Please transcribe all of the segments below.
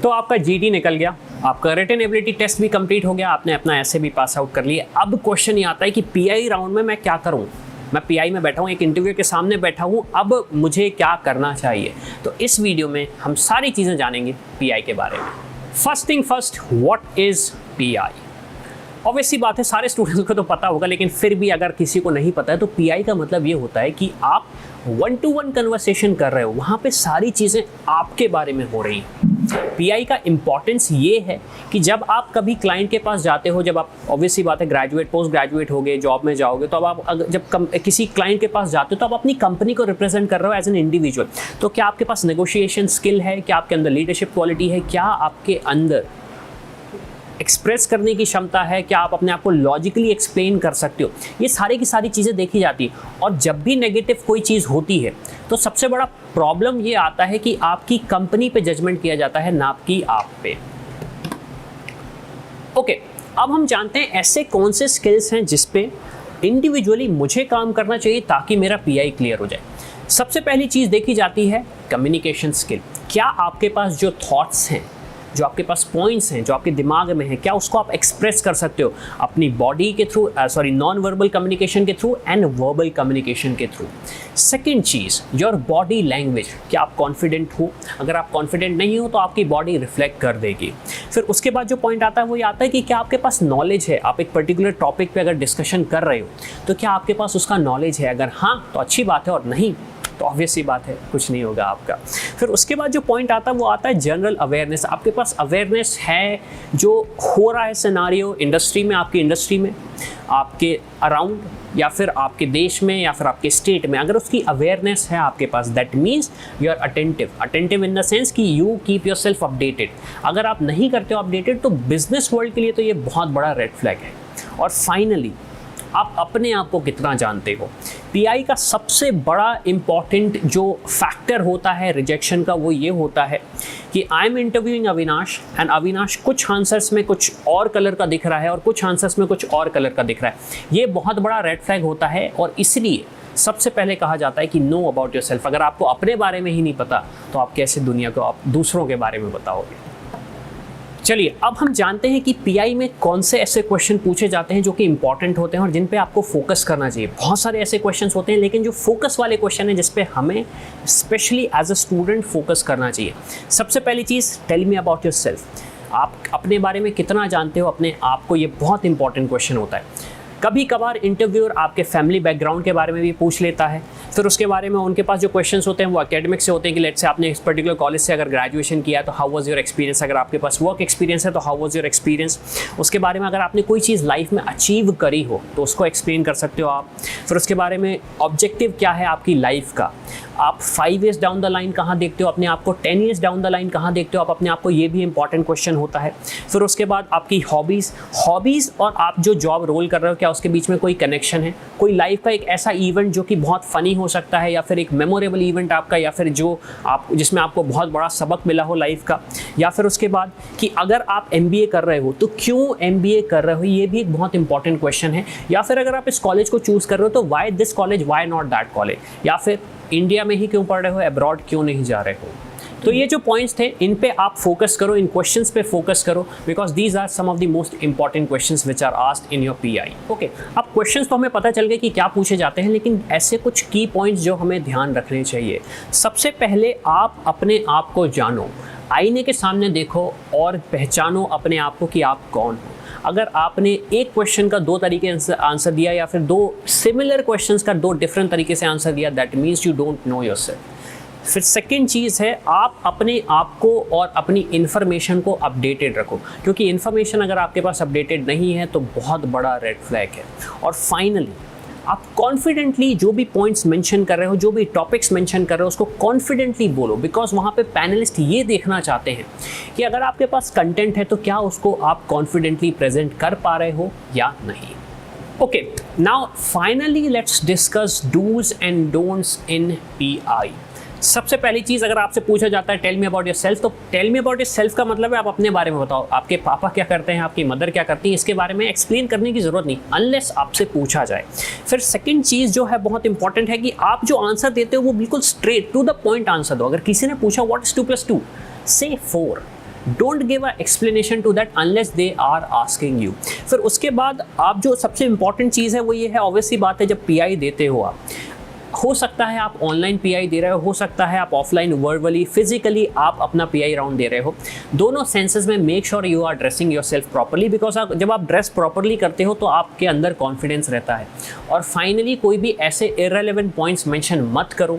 तो आपका जीडी निकल गया, आपका रिटन एबिलिटी टेस्ट भी कंप्लीट हो गया, आपने अपना ऐसे भी पास आउट कर लिया। अब क्वेश्चन ये आता है कि पीआई राउंड में मैं क्या करूं। मैं पीआई में बैठा हूं, एक इंटरव्यू के सामने बैठा हूं, अब मुझे क्या करना चाहिए। तो इस वीडियो में हम सारी चीज़ें जानेंगे पीआई के बारे में। First thing first, what is PI. Obvious सी बात है सारे स्टूडेंट्स को तो पता होगा, लेकिन फिर भी अगर किसी को नहीं पता है तो पीआई का मतलब ये होता है कि आप 1-to-1 कन्वर्सेशन कर रहे हो, वहाँ पे सारी चीज़ें आपके बारे में हो रही हैं। पीआई का इंपॉर्टेंस ये है कि जब आप कभी क्लाइंट के पास जाते हो, जब आप ऑब्वियस सी बात है ग्रेजुएट पोस्ट ग्रेजुएट हो गए, जॉब में जाओगे, तो अब आप जब किसी क्लाइंट के पास जाते हो तो आप अपनी कंपनी को रिप्रेजेंट कर रहे हो एज एन इंडिविजुअल। तो क्या आपके पास नेगोशिएशन स्किल है, क्या आपके अंदर लीडरशिप क्वालिटी है, क्या आपके अंदर एक्सप्रेस करने की क्षमता है, क्या आप अपने आप को लॉजिकली एक्सप्लेन कर सकते हो, ये सारी की सारी चीज़ें देखी जाती है। और जब भी नेगेटिव कोई चीज़ होती है तो सबसे बड़ा प्रॉब्लम ये आता है कि आपकी कंपनी पे जजमेंट किया जाता है, ना कि आप पे। ओके, अब हम जानते हैं ऐसे कौन से स्किल्स हैं जिस पे इंडिविजुअली मुझे काम करना चाहिए ताकि मेरा पीआई क्लियर हो जाए। सबसे पहली चीज़ देखी जाती है कम्युनिकेशन स्किल। क्या आपके पास जो थॉट्स हैं, जो आपके पास पॉइंट्स हैं, जो आपके दिमाग में है, क्या उसको आप एक्सप्रेस कर सकते हो अपनी बॉडी के थ्रू, नॉन वर्बल कम्युनिकेशन के थ्रू एंड वर्बल कम्युनिकेशन के through. Second cheese, your body language. क्या आप कॉन्फिडेंट हो? अगर आप कॉन्फिडेंट नहीं हो तो आपकी बॉडी रिफ्लेक्ट कर देगी। फिर उसके बाद जो पॉइंट आता है वो ये आता है कि क्या आपके पास नॉलेज है। आप एक पर्टिकुलर टॉपिक पे अगर डिस्कशन कर रहे हो तो क्या आपके पास उसका नॉलेज है। अगर हाँ तो अच्छी बात है, और नहीं तो ऑब्वियस सी बात है कुछ नहीं होगा आपका। फिर उसके बाद जो पॉइंट आता है वो आता है जनरल अवेयरनेस। आपके पास अवेयरनेस है जो हो रहा है सिनारियो इंडस्ट्री में, आपकी इंडस्ट्री में, आपके अराउंड, या फिर आपके देश में, या फिर आपके स्टेट में। अगर उसकी अवेयरनेस है आपके पास, that means you are attentive in the sense कि you keep yourself updated. अगर आप नहीं करते हो अपडेटेड तो बिजनेस वर्ल्ड के लिए तो ये बहुत बड़ा रेड फ्लैग है। और फाइनली, आप अपने आप को कितना जानते हो। पीआई का सबसे बड़ा इंपॉर्टेंट जो फैक्टर होता है रिजेक्शन का वो ये होता है कि I am interviewing Avinash and Avinash कुछ आंसर्स में कुछ और कलर का दिख रहा है और कुछ आंसर्स में कुछ और कलर का दिख रहा है। ये बहुत बड़ा रेड फ्लैग होता है, और इसलिए सबसे पहले कहा जाता है कि नो अबाउट योर सेल्फ। अगर आपको अपने बारे में ही नहीं पता तो आप कैसे दुनिया को आप दूसरों के बारे में बताओगे। चलिए, अब हम जानते हैं कि पीआई में कौन से ऐसे क्वेश्चन पूछे जाते हैं जो कि इंपॉर्टेंट होते हैं और जिन पे आपको फोकस करना चाहिए। बहुत सारे ऐसे क्वेश्चंस होते हैं, लेकिन जो फोकस वाले क्वेश्चन हैं जिस पे हमें specially as a student focus करना चाहिए। सबसे पहली चीज़, tell me about yourself. आप अपने बारे में कितना जानते हो अपने आप को, ये बहुत इंपॉर्टेंट क्वेश्चन होता है। कभी कभार इंटरव्यूअर आपके फैमिली बैकग्राउंड के बारे में भी पूछ लेता है। फिर उसके बारे में उनके पास जो क्वेश्चंस होते हैं वो एकेडमिक से होते हैं कि लेट्स से आपने इस पर्टिकुलर कॉलेज से अगर ग्रेजुएशन किया तो हाउ वाज योर एक्सपीरियंस। अगर आपके पास वर्क एक्सपीरियंस है तो हाउ वाज योर एक्सपीरियंस। उसके बारे में अगर आपने कोई चीज़ लाइफ में अचीव करी हो तो उसको एक्सप्लेन कर सकते हो आप। फिर उसके बारे में ऑब्जेक्टिव क्या है आपकी लाइफ का, आप 5 ईयर्स डाउन द लाइन कहाँ देखते हो अपने आप को, 10 ईयर्स डाउन द लाइन कहाँ देखते हो आप अपने आप को, ये भी इंपॉर्टेंट क्वेश्चन होता है। फिर उसके बाद आपकी हॉबीज़ और आप जो जॉब रोल कर रहे हो क्या उसके बीच में कोई कनेक्शन है। कोई लाइफ का एक ऐसा इवेंट जो कि बहुत फ़नी हो सकता है, या फिर एक मेमोरेबल इवेंट आपका, या फिर जो आप जिसमें आपको बहुत बड़ा सबक मिला हो लाइफ का। या फिर उसके बाद कि अगर आप MBA कर रहे हो तो क्यों MBA कर रहे हो, ये भी एक बहुत इंपॉर्टेंट क्वेश्चन है। या फिर अगर आप इस कॉलेज को चूज़ कर रहे हो तो why this college, why not that college. या फिर इंडिया में ही क्यों पढ़ रहे हो, अब्रॉड क्यों नहीं जा रहे हो। तो ये जो पॉइंट्स थे इन पे आप फोकस करो, इन क्वेश्चंस पे फोकस करो, because these are some of the most important questions which are asked in your PI. Okay, अब क्वेश्चंस तो हमें पता चल गए कि क्या पूछे जाते हैं, लेकिन ऐसे कुछ की पॉइंट्स जो हमें ध्यान रखने चाहिए। सबसे पहले आप अपने आप को जानो, आईने के सामने देखो और पहचानो अपने आप को कि आप कौन हो। अगर आपने एक क्वेश्चन का 2 तरीके से आंसर दिया या फिर 2 सिमिलर क्वेश्चंस का 2 डिफरेंट तरीके से आंसर दिया, that means you don't know yourself. फिर सेकंड चीज़ है, आप अपने आप को और अपनी इन्फॉर्मेशन को अपडेटेड रखो, क्योंकि इन्फॉर्मेशन अगर आपके पास अपडेटेड नहीं है तो बहुत बड़ा रेड फ्लैग है। और फाइनली, आप कॉन्फिडेंटली जो भी पॉइंट्स मेंशन कर रहे हो, जो भी टॉपिक्स मेंशन कर रहे हो, उसको कॉन्फिडेंटली बोलो, बिकॉज वहाँ पे पैनलिस्ट ये देखना चाहते हैं कि अगर आपके पास कंटेंट है तो क्या उसको आप कॉन्फिडेंटली प्रेजेंट कर पा रहे हो या नहीं। Okay, now finally let's discuss dos and don'ts in PI. सबसे पहली चीज़, अगर आपसे पूछा जाता है tell me about yourself, तो tell me about yourself का मतलब है आप अपने बारे में बताओ। आपके पापा क्या करते हैं, आपकी मदर क्या करती हैं, इसके बारे में एक्सप्लेन करने की ज़रूरत नहीं अनलेस आपसे पूछा जाए। फिर सेकंड चीज़ जो है बहुत इंपॉर्टेंट है कि आप जो आंसर देते हो वो बिल्कुल straight to the point answer दो। अगर किसी ने पूछा व्हाट इज 2 + 2, से 4। Don't give a explanation to that unless they are asking you. फिर उसके बाद आप जो सबसे इंपॉर्टेंट चीज़ है वो ये है, ऑब्वियसली बात है, जब पीआई देते हो आप, हो सकता है आप ऑनलाइन पीआई दे रहे हो सकता है आप ऑफलाइन वर्बली फिजिकली आप अपना पीआई राउंड दे रहे हो, दोनों सेंसेस में make sure you are dressing yourself properly, because जब आप ड्रेस प्रॉपरली करते हो तो आपके अंदर कॉन्फिडेंस रहता है। और फाइनली कोई भी ऐसे इररेलेवेंट पॉइंट्स मेंशन मत करो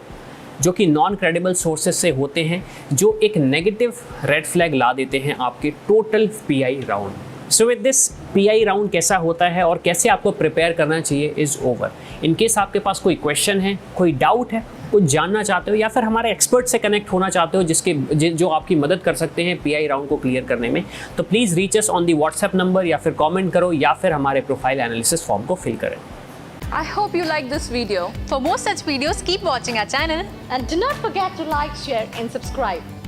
जो कि नॉन क्रेडिबल सोर्सेज से होते हैं, जो एक नेगेटिव रेड फ्लैग ला देते हैं आपके total pi round. So with this pi round कैसा होता है और कैसे आपको प्रिपेयर करना चाहिए इज़ ओवर। इन केस आपके पास कोई क्वेश्चन है, कोई डाउट है, कुछ जानना चाहते हो या फिर हमारे एक्सपर्ट से कनेक्ट होना चाहते हो जो आपकी मदद कर सकते हैं पीआई राउंड को क्लियर करने में, तो please reach us on the WhatsApp number या फिर कमेंट करो या फिर हमारे प्रोफाइल एनालिसिस फॉर्म को फिल करें। I hope you like this video. For more such videos, keep watching our channel. And do not forget to like, share and subscribe.